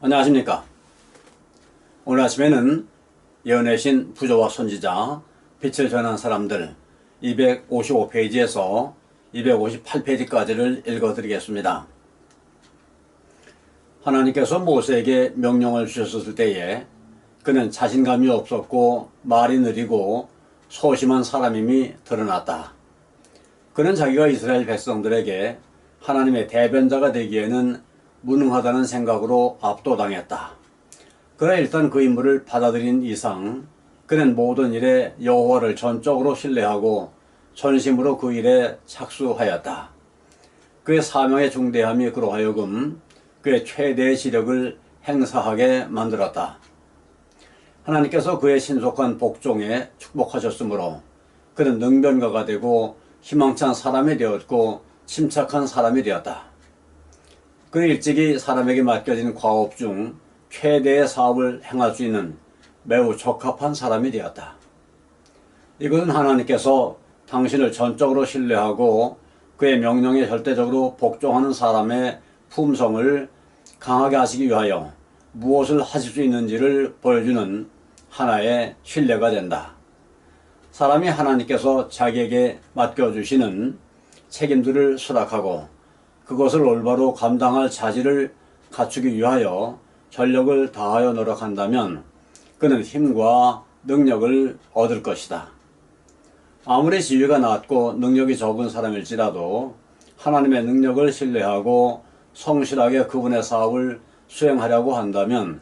안녕하십니까. 오늘 아침에는 예언의 신 부조와 선지자 빛을 전한 사람들 255페이지에서 258페이지까지를 읽어드리겠습니다. 하나님께서 모세에게 명령을 주셨을 때에 그는 자신감이 없었고 말이 느리고 소심한 사람임이 드러났다. 그는 자기가 이스라엘 백성들에게 하나님의 대변자가 되기에는 무능하다는 생각으로 압도당했다. 그러나 일단 그 임무를 받아들인 이상 그는 모든 일에 여호와를 전적으로 신뢰하고 전심으로 그 일에 착수하였다. 그의 사명의 중대함이 그로 하여금 그의 최대의 지력을 행사하게 만들었다. 하나님께서 그의 신속한 복종에 축복하셨으므로 그는 능변가가 되고 희망찬 사람이 되었고 침착한 사람이 되었다. 그는 일찍이 사람에게 맡겨진 과업 중 최대의 사업을 행할 수 있는 매우 적합한 사람이 되었다. 이것은 하나님께서 당신을 전적으로 신뢰하고 그의 명령에 절대적으로 복종하는 사람의 품성을 강하게 하시기 위하여 무엇을 하실 수 있는지를 보여주는 하나의 신뢰가 된다. 사람이 하나님께서 자기에게 맡겨주시는 책임들을 수락하고 그것을 올바로 감당할 자질을 갖추기 위하여 전력을 다하여 노력한다면 그는 힘과 능력을 얻을 것이다. 아무리 지위가 낮고 능력이 적은 사람일지라도 하나님의 능력을 신뢰하고 성실하게 그분의 사업을 수행하려고 한다면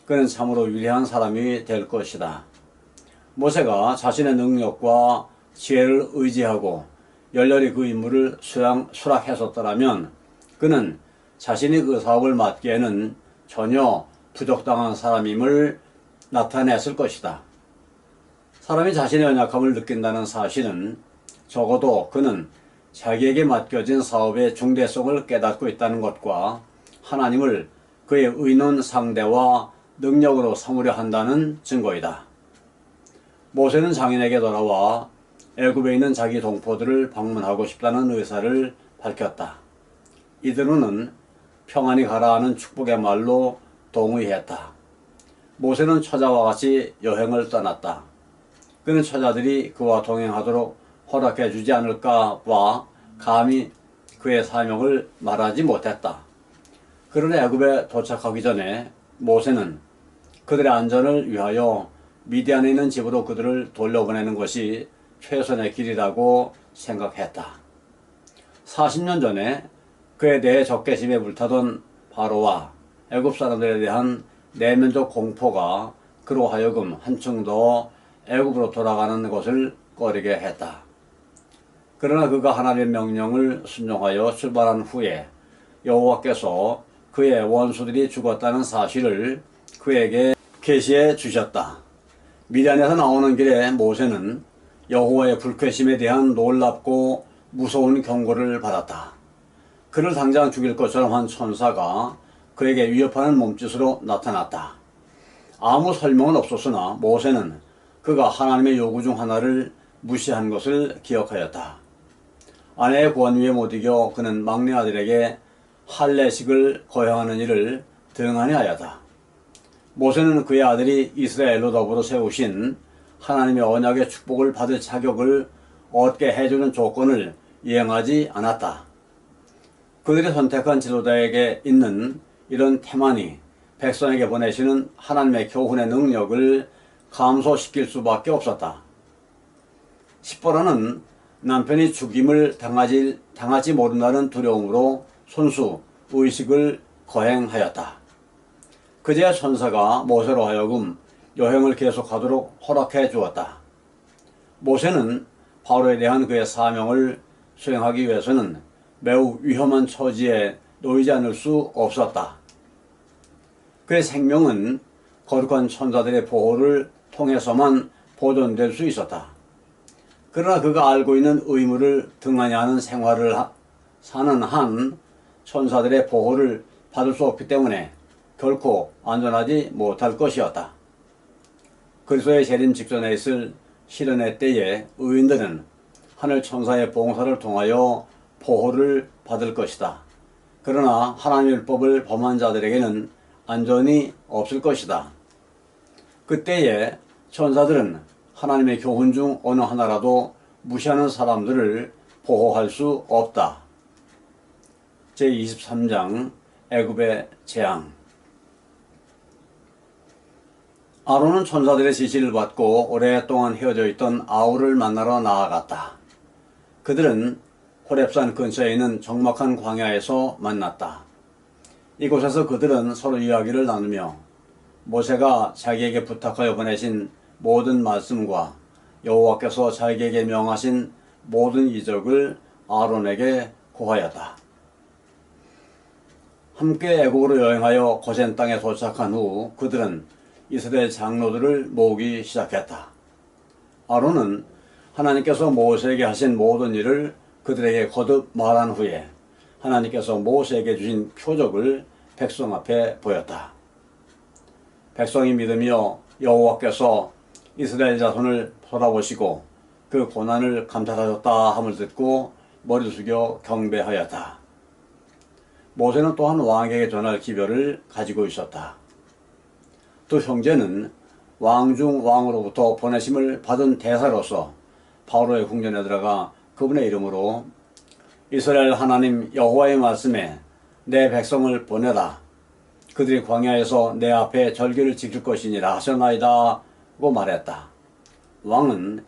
그는 참으로 위대한 사람이 될 것이다. 모세가 자신의 능력과 지혜를 의지하고 열렬히 그 임무를 수락했었더라면 그는 자신이 그 사업을 맡기에는 전혀 부족당한 사람임을 나타냈을 것이다. 사람이 자신의 연약함을 느낀다는 사실은 적어도 그는 자기에게 맡겨진 사업의 중대성을 깨닫고 있다는 것과 하나님을 그의 의논 상대와 능력으로 삼으려 한다는 증거이다. 모세는 장인에게 돌아와 애굽에 있는 자기 동포들을 방문하고 싶다는 의사를 밝혔다. 이들은 평안히 가라하는 축복의 말로 동의했다. 모세는 처자와 같이 여행을 떠났다. 그는 처자들이 그와 동행하도록 허락해 주지 않을까 봐 감히 그의 사명을 말하지 못했다. 그러나 애굽에 도착하기 전에 모세는 그들의 안전을 위하여 미디안에 있는 집으로 그들을 돌려보내는 것이 최선의 길이라고 생각했다. 40년 전에 그에 대해 적개심에 불타던 바로와 애굽 사람들에 대한 내면적 공포가 그로 하여금 한층 더 애굽으로 돌아가는 것을 꺼리게 했다. 그러나 그가 하나님의 명령을 순종하여 출발한 후에 여호와께서 그의 원수들이 죽었다는 사실을 그에게 계시해 주셨다. 미디안에서 나오는 길에 모세는 여호와의 불쾌심에 대한 놀랍고 무서운 경고를 받았다. 그를 당장 죽일 것처럼 한 천사가 그에게 위협하는 몸짓으로 나타났다. 아무 설명은 없었으나 모세는 그가 하나님의 요구 중 하나를 무시한 것을 기억하였다. 아내의 권위에 못 이겨 그는 막내 아들에게 할례식을 거행하는 일을 등한히 하였다. 모세는 그의 아들이 이스라엘로 더불어 세우신 하나님의 언약의 축복을 받을 자격을 얻게 해주는 조건을 이행하지 않았다. 그들이 선택한 지도자에게 있는 이런 태만이 백성에게 보내시는 하나님의 교훈의 능력을 감소시킬 수밖에 없었다. 십보라는 남편이 죽임을 당하지 모른다는 두려움으로 손수 의식을 거행하였다. 그제야 천사가 모세로 하여금 여행을 계속하도록 허락해 주었다. 모세는 바로에 대한 그의 사명을 수행하기 위해서는 매우 위험한 처지에 놓이지 않을 수 없었다. 그의 생명은 거룩한 천사들의 보호를 통해서만 보존될 수 있었다. 그러나 그가 알고 있는 의무를 등한히 하는 생활을 사는 한 천사들의 보호를 받을 수 없기 때문에 결코 안전하지 못할 것이었다. 그리스도의 재림 직전에 있을 실현의 때에 의인들은 하늘 천사의 봉사를 통하여 보호를 받을 것이다. 그러나 하나님의 율법을 범한 자들에게는 안전이 없을 것이다. 그때에 천사들은 하나님의 교훈 중 어느 하나라도 무시하는 사람들을 보호할 수 없다. 제23장 애굽의 재앙. 아론은 천사들의 지시를 받고 오랫동안 헤어져 있던 아울을 만나러 나아갔다. 그들은 호렙산 근처에 있는 적막한 광야에서 만났다. 이곳에서 그들은 서로 이야기를 나누며 모세가 자기에게 부탁하여 보내신 모든 말씀과 여호와께서 자기에게 명하신 모든 이적을 아론에게 고하였다. 함께 애국으로 여행하여 고센 땅에 도착한 후 그들은 이스라엘 장로들을 모으기 시작했다. 아론은 하나님께서 모세에게 하신 모든 일을 그들에게 거듭 말한 후에 하나님께서 모세에게 주신 표적을 백성 앞에 보였다. 백성이 믿으며 여호와께서 이스라엘 자손을 돌아보시고 그 고난을 감찰하셨다 함을 듣고 머리 숙여 경배하였다. 모세는 또한 왕에게 전할 기별을 가지고 있었다. 두 형제는 왕 중 왕으로부터 보내심을 받은 대사로서 바로의 궁전에 들어가 그분의 이름으로 이스라엘 하나님 여호와의 말씀에 내 백성을 보내라. 그들이 광야에서 내 앞에 절기를 지킬 것이니라 하셨나이다 고 말했다. 왕은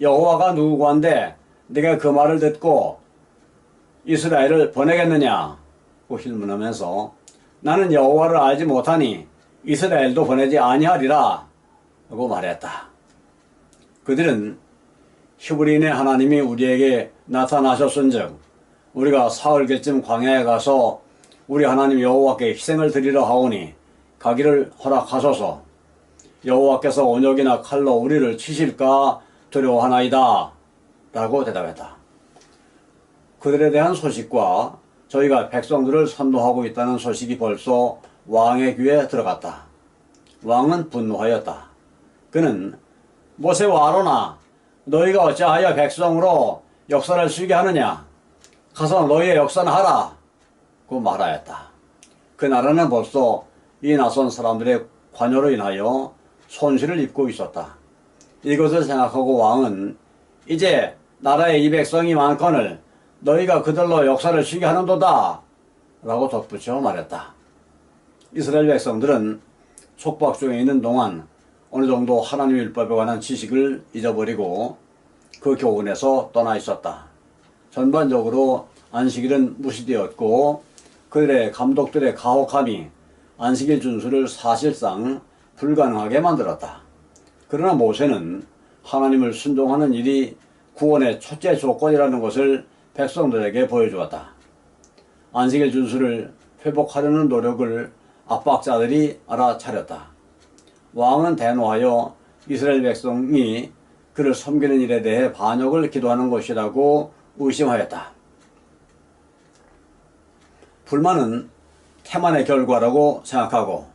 여호와가 누구건데 네가 그 말을 듣고 이스라엘을 보내겠느냐 고 질문하면서 나는 여호와를 알지 못하니 이스라엘도 보내지 아니하리라 고 말했다. 그들은 히브리인의 하나님이 우리에게 나타나셨은즉 우리가 사흘쯤 광야에 가서 우리 하나님 여호와께 희생을 드리러 하오니 가기를 허락하소서. 여호와께서 온역이나 칼로 우리를 치실까 두려워하나이다 라고 대답했다. 그들에 대한 소식과 저희가 백성들을 선동하고 있다는 소식이 벌써 왕의 귀에 들어갔다. 왕은 분노하였다. 그는 모세와 아론아 너희가 어찌하여 백성으로 역사를 쉬게 하느냐. 가서 너희의 역사는 하라 고 말하였다. 그 나라는 벌써 이 낯선 사람들의 관여로 인하여 손실을 입고 있었다. 이것을 생각하고 왕은 이제 나라에 이 백성이 많거늘 너희가 그들로 역사를 쉬게 하는도다 라고 덧붙여 말했다. 이스라엘 백성들은 촉박 중에 있는 동안 어느 정도 하나님의 율법에 관한 지식을 잊어버리고 그 교훈에서 떠나 있었다. 전반적으로 안식일은 무시되었고 그들의 감독들의 가혹함이 안식일 준수를 사실상 불가능하게 만들었다. 그러나 모세는 하나님을 순종하는 일이 구원의 첫째 조건이라는 것을 백성들에게 보여주었다. 안식일 준수를 회복하려는 노력을 압박자들이 알아차렸다. 왕은 대노하여 이스라엘 백성이 그를 섬기는 일에 대해 반역을 기도하는 것이라고 의심하였다. 불만은 태만의 결과라고 생각하고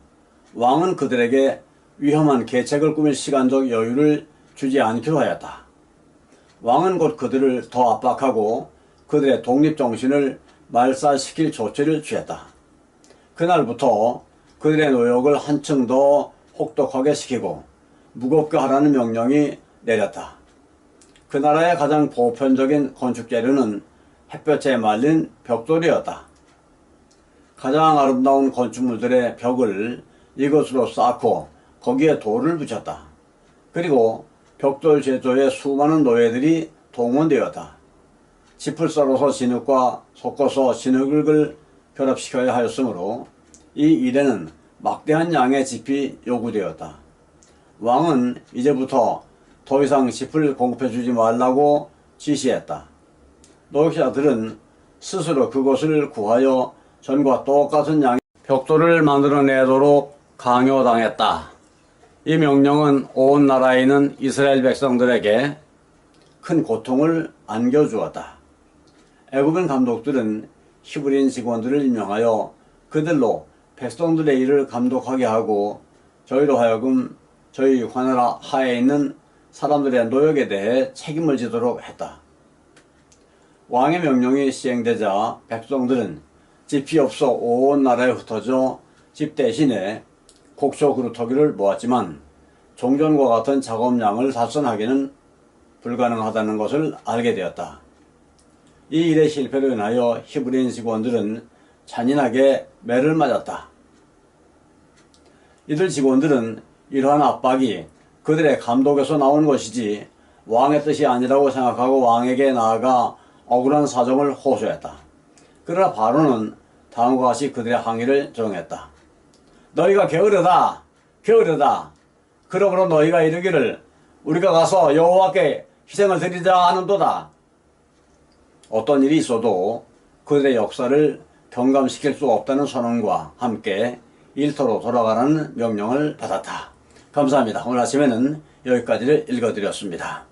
왕은 그들에게 위험한 계책을 꾸밀 시간적 여유를 주지 않기로 하였다. 왕은 곧 그들을 더 압박하고 그들의 독립정신을 말살시킬 조치를 취했다. 그날부터 그들의 노역을 한층 더 혹독하게 시키고 무겁게 하라는 명령이 내렸다. 그 나라의 가장 보편적인 건축 재료는 햇볕에 말린 벽돌이었다. 가장 아름다운 건축물들의 벽을 이것으로 쌓고 거기에 돌을 붙였다. 그리고 벽돌 제조에 수많은 노예들이 동원되었다. 짚을 썰어서 진흙과 섞어서 진흙을 결합시켜야 하였으므로 이 일에는 막대한 양의 짚이 요구되었다. 왕은 이제부터 더 이상 짚을 공급해 주지 말라고 지시했다. 노역자들은 스스로 그것을 구하여 전과 똑같은 양의 벽돌을 만들어내도록 강요당했다. 이 명령은 온 나라에 있는 이스라엘 백성들에게 큰 고통을 안겨주었다. 애굽인 감독들은 히브리인 직원들을 임명하여 그들로 백성들의 일을 감독하게 하고 저희로 하여금 저희 관할 하에 있는 사람들의 노역에 대해 책임을 지도록 했다. 왕의 명령이 시행되자 백성들은 짚이 없어 온 나라에 흩어져 집 대신에 곡조 그루터기를 모았지만 종전과 같은 작업량을 달성하기는 불가능하다는 것을 알게 되었다. 이 일의 실패로 인하여 히브리인 직원들은 잔인하게 매를 맞았다. 이들 직원들은 이러한 압박이 그들의 감독에서 나온 것이지 왕의 뜻이 아니라고 생각하고 왕에게 나아가 억울한 사정을 호소했다. 그러나 바로는 다음과 같이 그들의 항의를 정했다. 너희가 게으르다. 게으르다. 그러므로 너희가 이르기를 우리가 가서 여호와께 희생을 드리자 하는도다. 어떤 일이 있어도 그들의 역사를 경감시킬 수 없다는 선언과 함께 일터로 돌아가라는 명령을 받았다. 감사합니다. 오늘 아침에는 여기까지를 읽어드렸습니다.